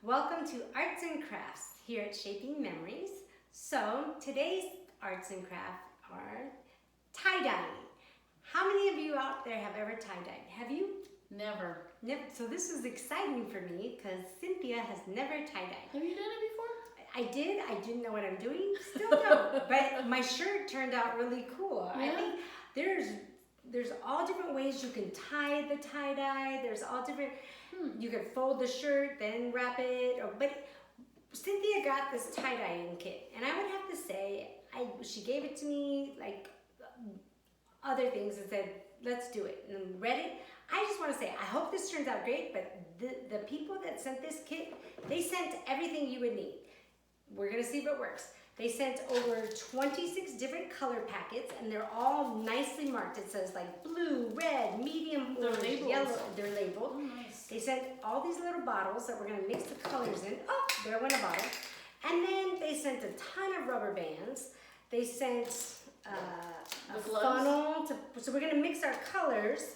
Welcome to Arts and Crafts here at Shaping Memories. So today's arts and craft are tie-dyeing. How many of you out there have ever tie-dyed? Have you? Never. Never. So this is exciting for me because Cynthia has never tie-dyed. Have you done it before? I did. I didn't know what I'm doing. Still don't. But my shirt turned out really cool. Yeah. I think there's all different ways you can tie the tie-dye. There's all different. You can fold the shirt, then wrap it. But Cynthia got this tie-dyeing kit, and I would have to say, she gave it to me like other things and said, "Let's do it." And read it. I just want to say, I hope this turns out great. But the people that sent this kit, they sent everything you would need. We're gonna see if it works. They sent over 26 different color packets, and they're all nicely marked. It says like blue, red, medium, They're orange, labeled. yellow. They're labeled. Oh, nice. They sent all these little bottles that we're gonna mix the colors in. Oh, there went a bottle. And then they sent a ton of rubber bands. They sent a The gloves? funnel, so we're gonna mix our colors,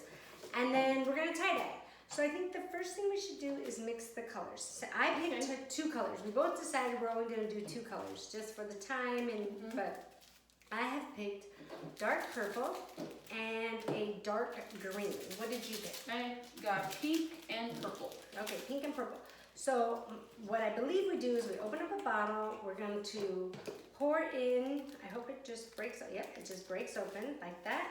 and then we're gonna tie dye. So I think the first thing we should do is mix the colors. So I picked two colors. We both decided we're only gonna do two colors, just for the time, but I have picked dark purple and a dark green. What did you pick? I got pink and purple. Okay, pink and purple. So what I believe we do is we open up a bottle. We're going to pour in, I hope it just breaks, yep, it just breaks open like that.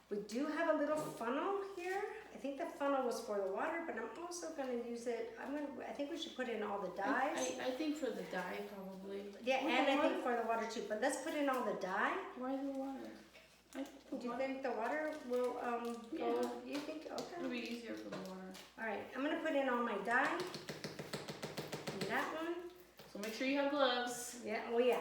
We do have a little funnel here. I think the funnel was for the water, but I'm also gonna use it, I think we should put in all the dyes. I think for the dye probably. Yeah, With and the I water? think for the water too, but let's put in all the dye. Why the water? I think the Do you water. think the water will go, Yeah. you think, okay. It'll be easier for the water. All right, I'm gonna put in all my dye. And that one. So make sure you have gloves. Yeah, oh yeah.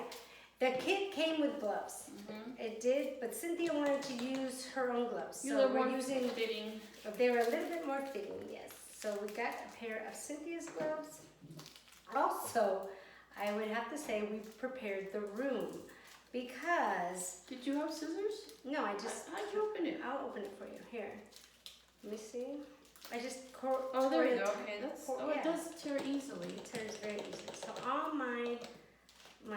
The kit came with gloves. Mm-hmm. It did, but Cynthia wanted to use her own gloves. You So look we're more using, fitting. they were a little bit more fitting, yes. So we got a pair of Cynthia's gloves. Also, I would have to say we prepared the room because, Did you have scissors? no, I just, How'd you open it? I'll open it for you. Here, let me see. I just Oh, there tore you it. go. Okay, that's. Pour- Oh, yeah. it does tear easily. It tears very easily. So all my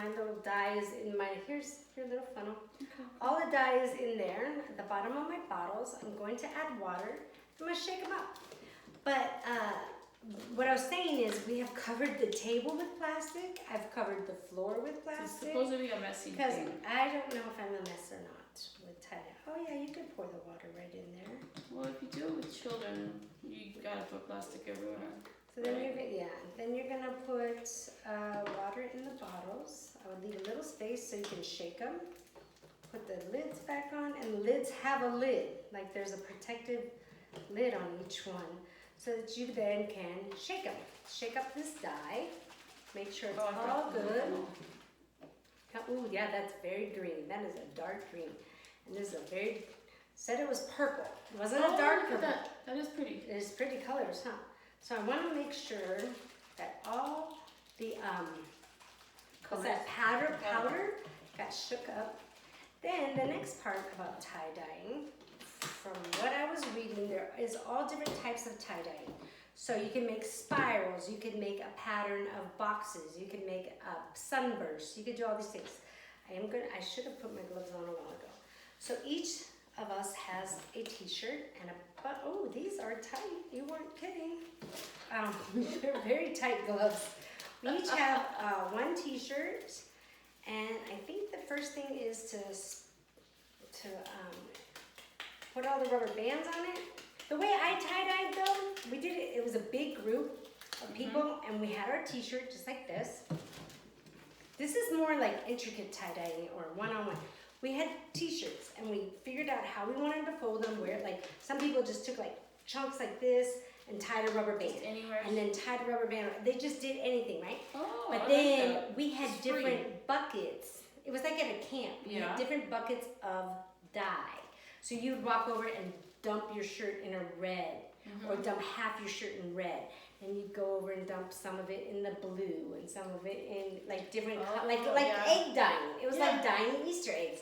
little dye is in my, here's your little funnel. Okay. All the dye is in there at the bottom of my bottles. I'm going to add water. I'm going to shake them up. But what I was saying is we have covered the table with plastic. I've covered the floor with It's plastic. supposed to be a messy Because thing. I don't know if I'm a mess or not with tie dye. Oh yeah, you could pour the water right in there. Well, if you do it with children, you gotta put plastic everywhere. So then you're gonna put water in the bottles. I would leave a little space so you can shake them. Put the lids back on, and lids have a lid. Like there's a protective lid on each one, so that you then can shake them. Shake up this dye. Make sure it's Oh, I all forgot the good. funnel. Ooh, yeah, that's very green. That is a dark green, and this is a very. Said it was purple. It wasn't a Oh, dark look purple. at that. That is pretty. It's pretty colors, huh? So I want to make sure that all the what's that powder got shook up. Then the next part about tie dyeing, from what I was reading, there is all different types of tie dyeing. So you can make spirals, you can make a pattern of boxes, you can make sunbursts, you can do all these things. I should have put my gloves on a while ago. So each of us has a t-shirt and oh, these are tight. You weren't kidding. They're very tight gloves. We each have one t-shirt, and I think the first thing is to put all the rubber bands on it. The way I tie-dyed though, we did it, it was a big group of people, and we had our t-shirt just like this. This is more like intricate tie-dyeing or one-on-one. We had t-shirts, and we figured out how we wanted to fold them, where like some people just took like chunks like this and tied a rubber band. Just anywhere. And then tied a rubber band. They just did anything, right? Oh, But I like then that. we had It's free. different buckets. It was like at a camp. We had Yeah. different buckets of dye. So you'd walk over and dump your shirt in a red, or dump half your shirt in red. And you'd go over and dump some of it in the blue, and some of it in like different, like yeah. egg dyeing. It was like Yeah. dyeing Easter eggs.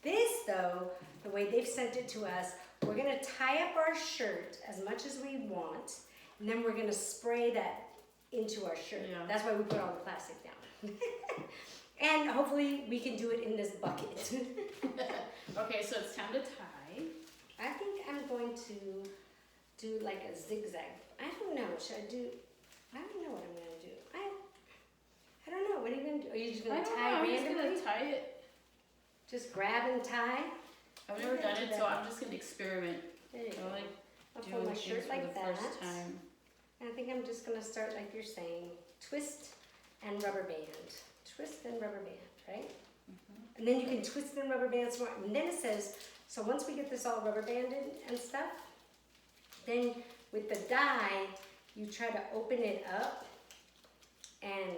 This though, the way they've sent it to us, we're gonna tie up our shirt as much as we want, and then we're gonna spray that into our shirt. Yeah. That's why we put all the plastic down. And hopefully we can do it in this bucket. Okay, so it's time to tie. I think I'm going to do like a zigzag. I don't know. Should I do? I don't know what I'm gonna do. I don't know. What are you gonna do? Are you just I gonna don't tie know, I'm randomly? just gonna tie it. Just grab and tie. I've never Okay, done do it, that. so I'm just gonna experiment. There you I go. like I'll doing fold my things shirt for like the that. first time. And I think I'm just gonna start like you're saying. Twist and rubber band. Twist and rubber band, right? And then you can twist and rubber band some more. And then it says, so once we get this all rubber banded and stuff, then with the dye, you try to open it up and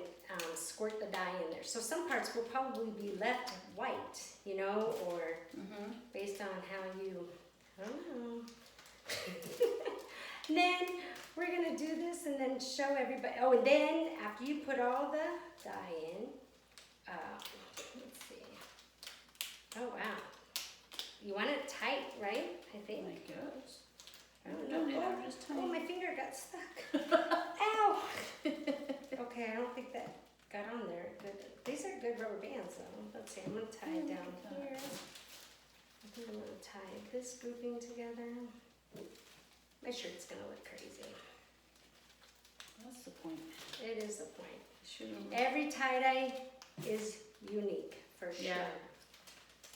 squirt the dye in there. So some parts will probably be left white, you know, or based on how you, I don't know. And then we're gonna do this and then show everybody. Oh, and then after you put all the dye in, let's see. Oh wow, you want it tight, right? I think. I guess. I I've don't done it, know. I'm just Oh, tying. my finger got stuck. Ow! Okay, I don't think that got on there. Good. These are good rubber bands though. Let's see, I'm gonna tie it down look at that. here. I think I'm gonna tie this grouping together. My shirt's gonna look crazy. That's the point. It is the point. Shouldn't. Every tie-dye is unique, for sure. Yeah.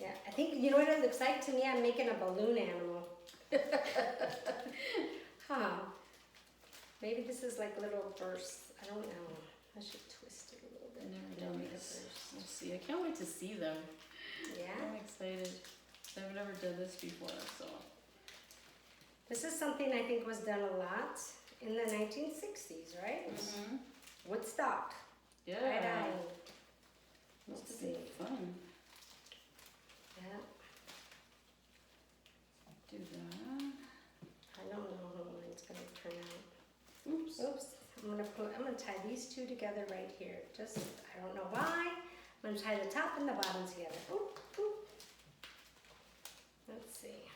Yeah, I think, you know what it looks like to me? I'm making a balloon animal. Huh. Maybe this is like little bursts. I don't know. I should twist it a little bit. I've never done Make a this. burst. We'll see. I can't wait to see them. Yeah. I'm excited. I've never done this before, so. This is something I think was done a lot in the 1960s, right? Woodstock. Yeah. Tie-dye. Must Let's have been see. fun. Yeah. Do that. I don't know how mine's gonna turn out. Oops. Oops. I'm gonna tie these two together right here. Just, I don't know why. I'm gonna tie the top and the bottom together. Oop, oop. Let's see.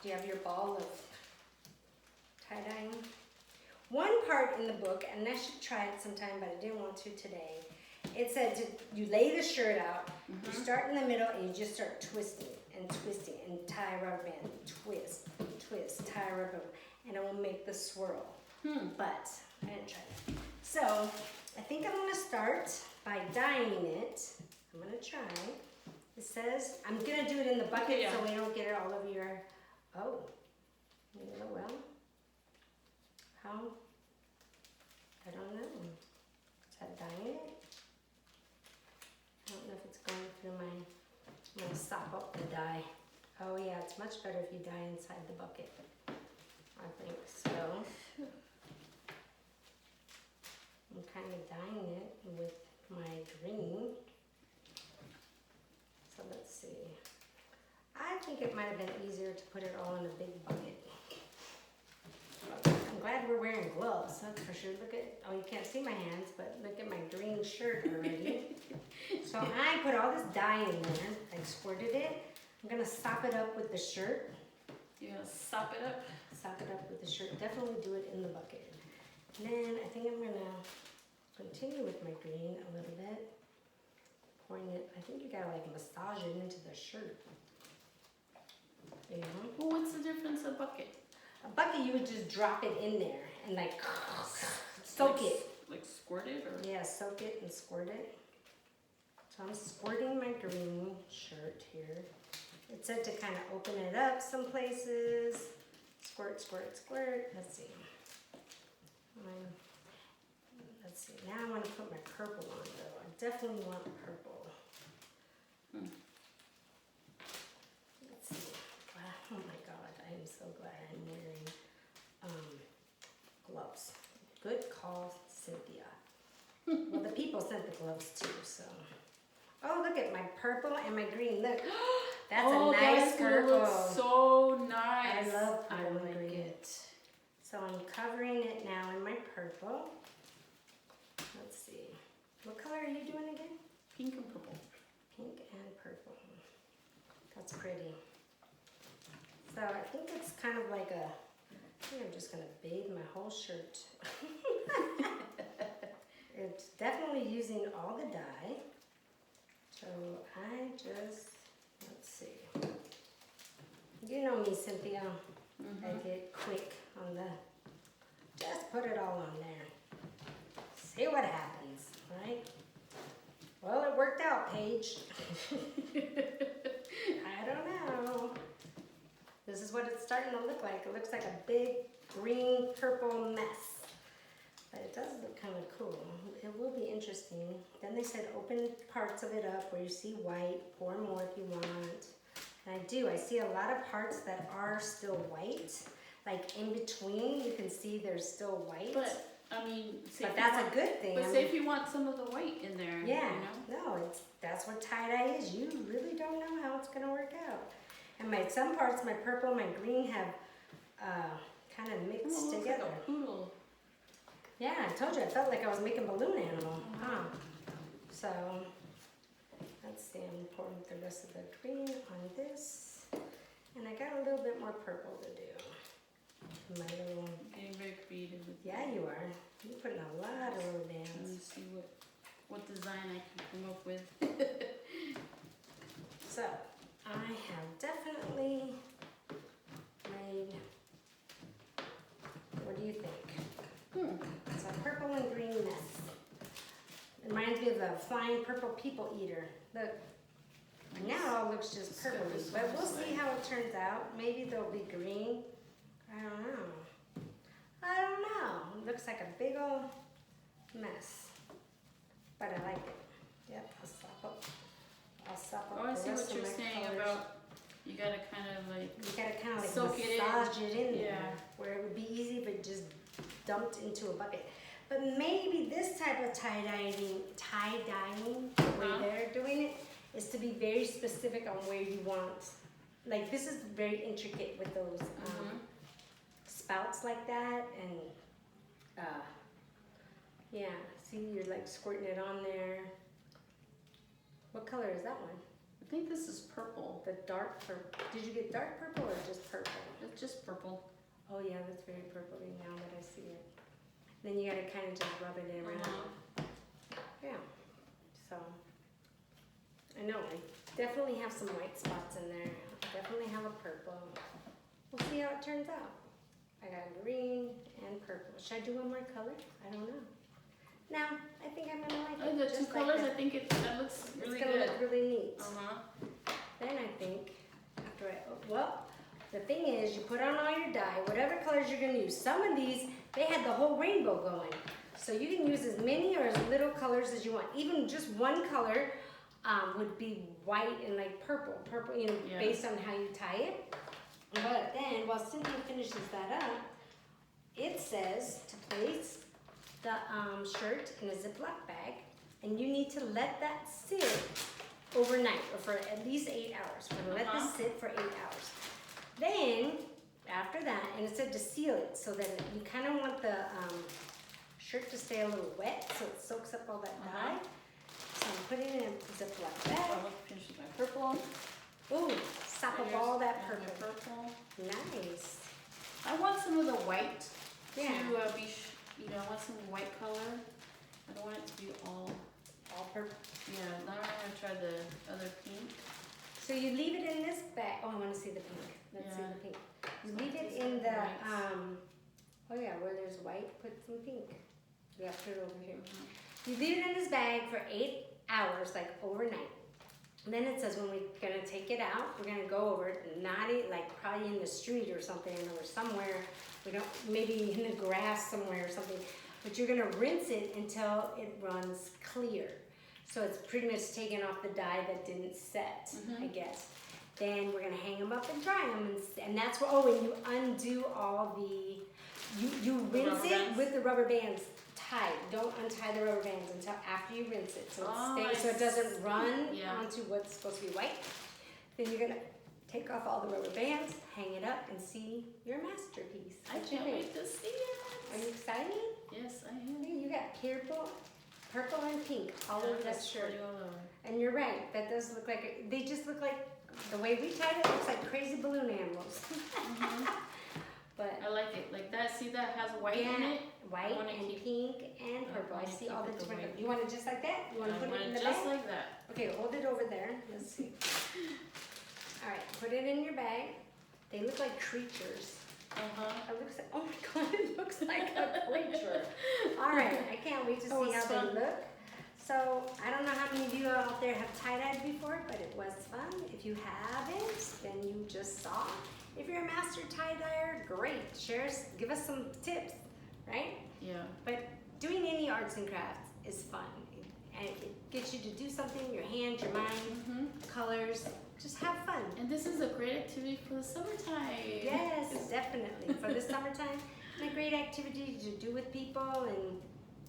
Do you have your ball of tie-dyeing? One part in the book, and I should try it sometime, but I didn't want to today. It said you lay the shirt out, you start in the middle, and you just start twisting and tie a rubber band. Twist, twist, tie a rubber band, and it will make the swirl. But I didn't try that. So I think I'm gonna start by dyeing it. I'm gonna try. It says, I'm gonna do it in the bucket so we don't get it all over your, oh, you know, well, how, I don't know. Is that dyeing it? I don't know if it's going through my, I'm gonna sop up the dye. Oh yeah, it's much better if you dye inside the bucket. I think so. I'm kind of dyeing it with my green. So let's see. I think it might have been easier to put it all in a big bucket. I'm glad we're wearing gloves, that's for sure. Look at, oh, you can't see my hands, but look at my green shirt already. So I put all this dye in there. I squirted it. I'm gonna sop it up with the shirt. You gonna sop it up? Sop it up with the shirt. Definitely do it in the bucket. And then I think I'm gonna continue with my green a little bit. Pouring it, I think you gotta like massage it into the shirt. You know? Well, what's the difference of bucket? A bucket, you would just drop it in there and like soak Like it. Like squirt it or? Yeah, soak it and squirt it. So I'm squirting my green shirt here. It said to kind of open it up some places. Squirt, squirt, squirt. Let's see. Let's see. Now I want to put my purple on though. I definitely want purple. Let's see. Wow. Oh my God. I am so glad I'm wearing gloves. Good call, Cynthia. Well, the people sent the gloves too, so. Oh, look at my purple and my green. Look, that's a nice purple. Looks so nice. I love I purple and like green. it. So I'm covering it now in my purple. Let's see. What color are you doing again? Pink and purple. Pink and purple. That's pretty. So I think it's kind of like a, I think I'm just gonna bathe my whole shirt. using all the dye. So I just, let's see. You know me, Cynthia. I get quick on the, just put it all on there. See what happens, right? Well, it worked out, Paige. I don't know. This is what it's starting to look like. It looks like a big green purple mess. But it does look kind of cool. It will be interesting. Then they said open parts of it up where you see white, pour more if you want. And I do, I see a lot of parts that are still white. Like in between, you can see there's still white. But I mean, but that's a good thing. But I say mean, if you want some of the white in there, yeah, you know? no, that's what tie-dye is. You really don't know how it's gonna work out. And some parts, my purple, my green have kind of mixed together. Like a poodle. Yeah, I told you, I felt like I was making balloon animal. So, let's see, I'm pouring the rest of the green on this. And I got a little bit more purple to do. My little, Getting very creative with yeah, you are. You're putting a lot of little Let me bands. see what design I can come up with. So, I have definitely made, what do you think? It's a purple and green mess. It reminds me of the flying purple people eater. Look, now it all looks just purpley, but we'll see how it turns out. Maybe they'll be green. I don't know. It looks like a big old mess, but I like it. Yep, I'll sop up Oh, I the see rest what of you're my saying colors. about you gotta kind of like You gotta kind of like soak it in. massage it in there, Yeah. where it would be easy if it just dumped into a bucket. But maybe this type of tie-dyeing, the way they're doing it, is to be very specific on where you want. Like this is very intricate with those spouts like that, and yeah. See, you're like squirting it on there. What color is that one? I think this is purple. The dark purple. Did you get dark purple or just purple? It's just purple. Oh yeah, that's very purpley now that I see it. Then you gotta kind of just rub it around. Yeah. So I know I definitely have some white spots in there. I definitely have a purple. We'll see how it turns out. I got green and purple. Should I do one more color? I don't know. No, I think I'm gonna like it. The two just colors, like I think that looks really it's gonna good. look really neat. Uh-huh. Then I think, after the thing is, you put on all your dye, whatever colors you're gonna use. Some of these, they had the whole rainbow going. So you can use as many or as little colors as you want. Even just one color would be white and like purple. Purple, based on how you tie it. But then, while Cynthia finishes that up, it says to place the shirt in a Ziploc bag, and you need to let that sit overnight, or for at least 8 hours. We're gonna let this sit for 8 hours. Then, after that, and it said to seal it, so that you kind of want the shirt to stay a little wet, so it soaks up all that dye. So I'm putting it in a Ziploc bag. I'll finish with my purple. Ooh, sop up all that And the purple. purple. Nice. I want some of the white Yeah. to be, I want some white color. I don't want it to be all Purple. Yeah, now I'm gonna try the other pink. So you leave it in this bag. Oh, I want to see the pink. Let's see Yeah. the pink. You So leave it these in are the whites. oh yeah, where there's white, put some pink. Yeah, put it over here. You leave it in this bag for 8 hours, like overnight. And then it says when we're gonna take it out, we're gonna go over it, not it like probably in the street or something, or somewhere. We don't, maybe in the grass somewhere or something. But you're gonna rinse it until it runs clear. So it's pretty much taken off the dye that didn't set, I guess. Then we're gonna hang them up and dry them, and that's where, and you undo all the, you rinse it bands? with the rubber bands tied. Don't untie the rubber bands until after you rinse it, so it stays, so it doesn't run onto what's supposed to be white. Then you're gonna take off all the rubber bands, hang it up, and see your masterpiece. I can't wait to see it. Are you excited? Yes, I am. Hey, you got purple and pink all over that shirt. All over. And you're right, that does look like, they just look like, the way we tied it looks like crazy balloon animals. But I like it. Like that, see that has white in it? white wanna and keep- pink and I purple. I wanna see keep all the it the different. way- You want it just like that? You want I to put want it in it the just bag? like that. Okay, hold it over there. Let's see. All right, put it in your bag. They look like creatures. Uh-huh. It looks like, oh my god, it looks like a creature. All right, I can't wait to Oh, see how it's they fun. look. So I don't know how many of you out there have tie-dyed before, but it was fun. If you haven't, then you just saw. If you're a master tie-dyer, great. Give us some tips, right? Yeah. But doing any arts and crafts is fun. And it gets you to do something, your hands, your mind, Mm-hmm. colors. Just have fun. And this is a great activity for the summertime. Yes, definitely. For the summertime, and a great activity to do with people and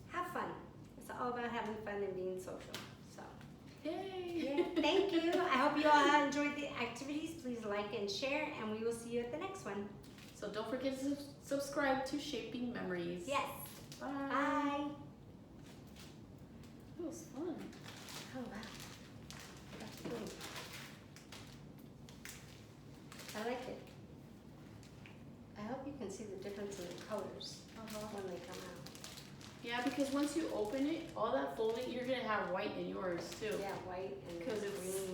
have fun. It's all about having fun and being social. So, Yay! yeah, thank you. I hope you all enjoyed the activities. Please like and share, and we will see you at the next one. So don't forget to subscribe to Shaping Memories. Yes. Bye. Bye. It was fun. Oh, wow. That's good. I like it. I hope you can see the difference in the colors when they come out. Yeah, because once you open it, all that folding, you're gonna have white in yours too. Yeah, white and Because it's green.